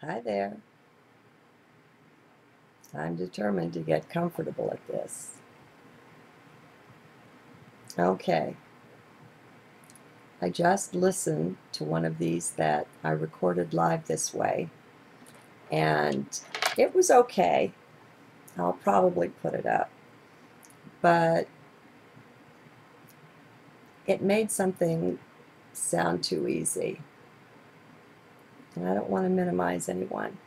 Hi there. I'm determined to get comfortable at this. Okay. I just listened to one of these that I recorded live this way, and it was okay. I'll probably put it up. But it made something sound too easy. And I don't want to minimize anyone.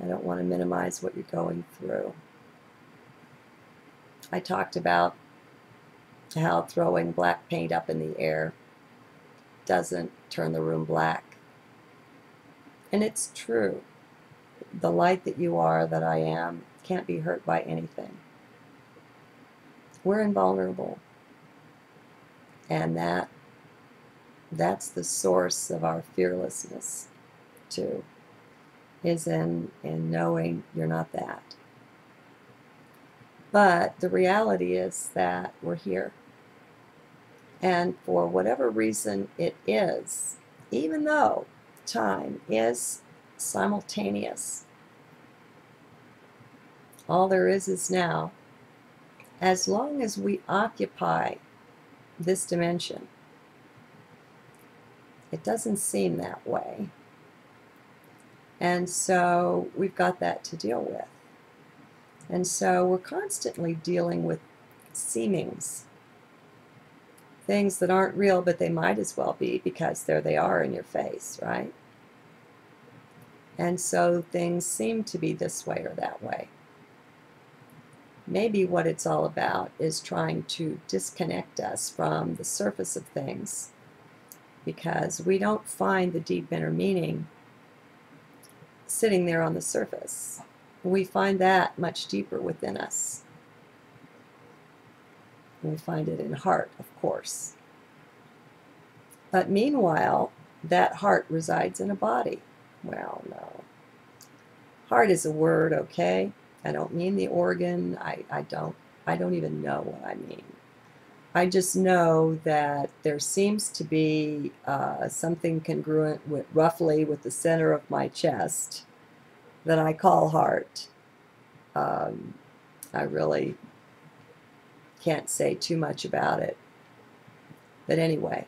I don't want to minimize what you're going through. I talked about how throwing black paint up in the air doesn't turn the room black. And it's true. The light that you are, that I am, can't be hurt by anything. We're invulnerable. And that's the source of our fearlessness, too, is in knowing you're not that. But the reality is that we're here. And for whatever reason it is, even though time is simultaneous, all there is now, as long as we occupy this dimension, it doesn't seem that way. And so we've got that to deal with. And so we're constantly dealing with seemings, things that aren't real, but they might as well be, because there they are in your face, right? And so things seem to be this way or that way. Maybe what it's all about is trying to disconnect us from the surface of things, because we don't find the deep inner meaning sitting there on the surface. We find that much deeper within us. We find it in heart, of course. But meanwhile, that heart resides in a body. Well, no. Heart is a word, okay? I don't mean the organ. I don't even know what I mean. I just know that there seems to be something congruent with, roughly, with the center of my chest that I call heart. I really can't say too much about it. But anyway,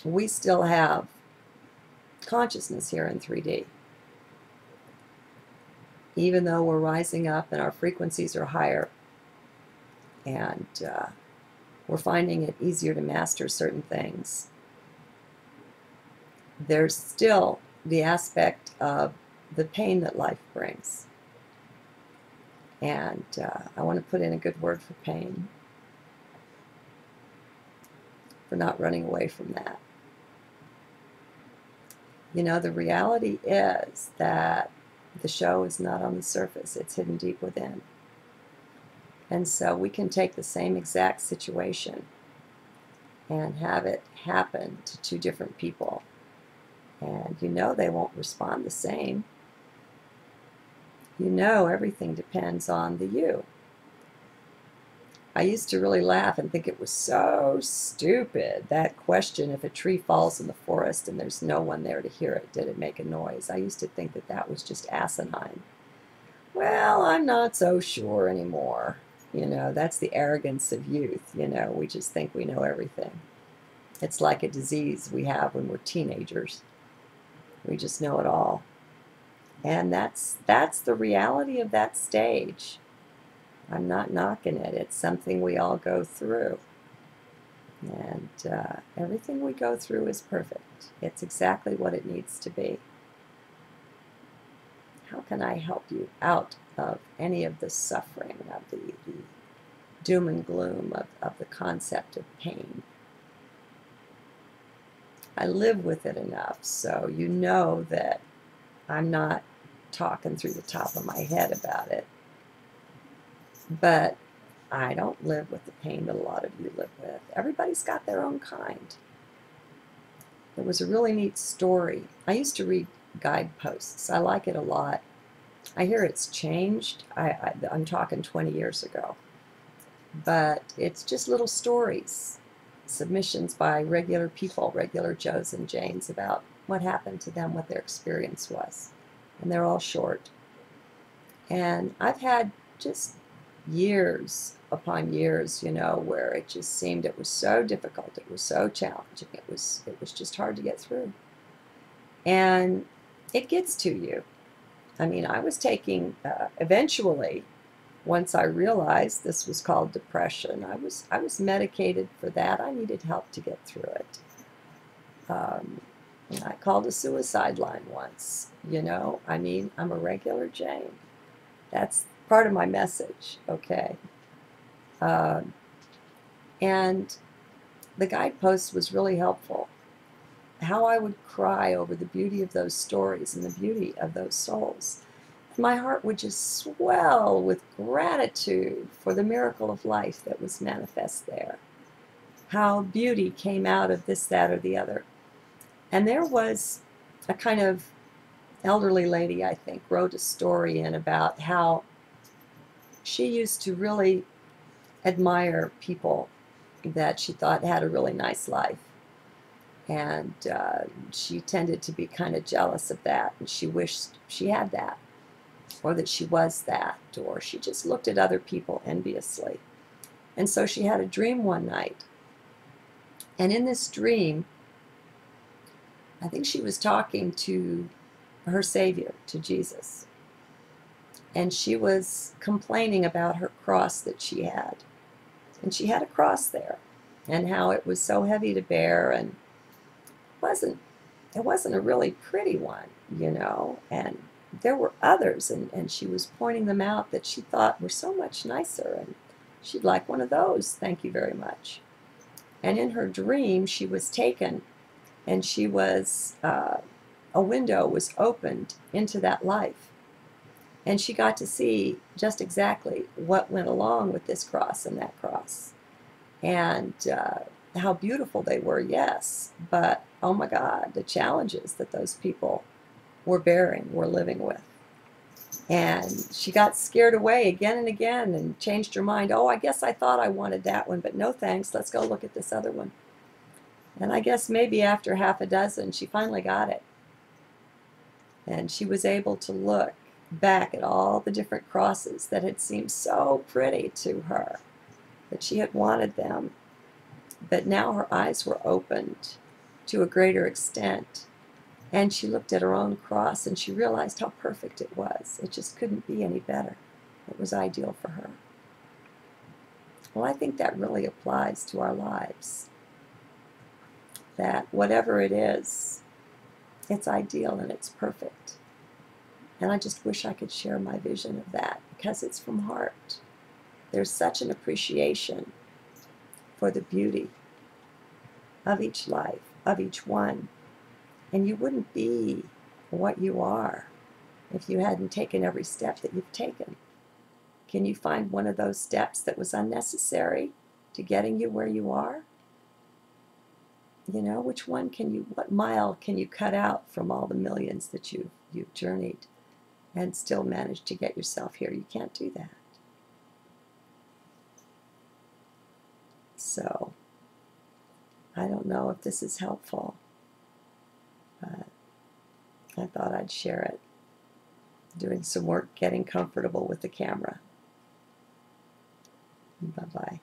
we still have consciousness here in 3D. Even though we're rising up and our frequencies are higher, and we're finding it easier to master certain things, there's still the aspect of the pain that life brings. And I want to put in a good word for pain, for not running away from that. You know, the reality is that the show is not on the surface, it's hidden deep within. And so we can take the same exact situation and have it happen to two different people. And you know they won't respond the same. You know everything depends on the you. I used to really laugh and think it was so stupid, that question, if a tree falls in the forest and there's no one there to hear it, did it make a noise? I used to think that that was just asinine. Well, I'm not so sure anymore. You know, that's the arrogance of youth. You know, we just think we know everything. It's like a disease we have when we're teenagers. We just know it all. And that's the reality of that stage. I'm not knocking it. It's something we all go through. And everything we go through is perfect. It's exactly what it needs to be. How can I help you out of any of the suffering, of the doom and gloom of the concept of pain? I live with it enough, so you know that I'm not talking through the top of my head about it. But I don't live with the pain that a lot of you live with. Everybody's got their own kind. There was a really neat story. I used to read Guideposts. I like it a lot. I hear it's changed. I'm talking 20 years ago. But it's just little stories. submissions by regular people, regular Joes and Janes, about what happened to them, what their experience was. And they're all short. And I've had just years upon years, you know, where it just seemed it was so difficult, it was so challenging, it was just hard to get through. And it gets to you. I mean, I was taking, eventually, once I realized this was called depression, I was medicated for that. I needed help to get through it. I called a suicide line once, you know. I mean, I'm a regular Jane. That's part of my message, okay? And the Guideposts was really helpful. How I would cry over the beauty of those stories and the beauty of those souls. My heart would just swell with gratitude for the miracle of life that was manifest there. How beauty came out of this, that, or the other. And there was a kind of elderly lady, I think, wrote a story in about how she used to really admire people that she thought had a really nice life. And she tended to be kind of jealous of that, and she wished she had that, or that she was that, or she just looked at other people enviously. And so she had a dream one night. And in this dream, I think she was talking to her Savior, to Jesus. And she was complaining about her cross that she had. And she had a cross there, and how it was so heavy to bear, and it wasn't a really pretty one, you know. And there were others, and she was pointing them out that she thought were so much nicer, and she'd like one of those, thank you very much. And in her dream, she was taken, and she was, a window was opened into that life. And she got to see just exactly what went along with this cross and that cross. And how beautiful they were, yes. But, oh my God, the challenges that those people were bearing, were living with. And she got scared away again and again and changed her mind. Oh, I guess I thought I wanted that one, but no thanks. Let's go look at this other one. And I guess maybe after half a dozen, she finally got it. And she was able to look back at all the different crosses that had seemed so pretty to her, that she had wanted them. But now her eyes were opened to a greater extent. And she looked at her own cross and she realized how perfect it was. It just couldn't be any better. It was ideal for her. Well, I think that really applies to our lives. That whatever it is, it's ideal and it's perfect. And I just wish I could share my vision of that, because it's from heart. There's such an appreciation for the beauty of each life, of each one. And you wouldn't be what you are if you hadn't taken every step that you've taken. Can you find one of those steps that was unnecessary to getting you where you are? You know, which one can you, what mile can you cut out from all the millions that you've journeyed and still manage to get yourself here? You can't do that. So, I don't know if this is helpful, but I thought I'd share it. Doing some work getting comfortable with the camera. Bye-bye.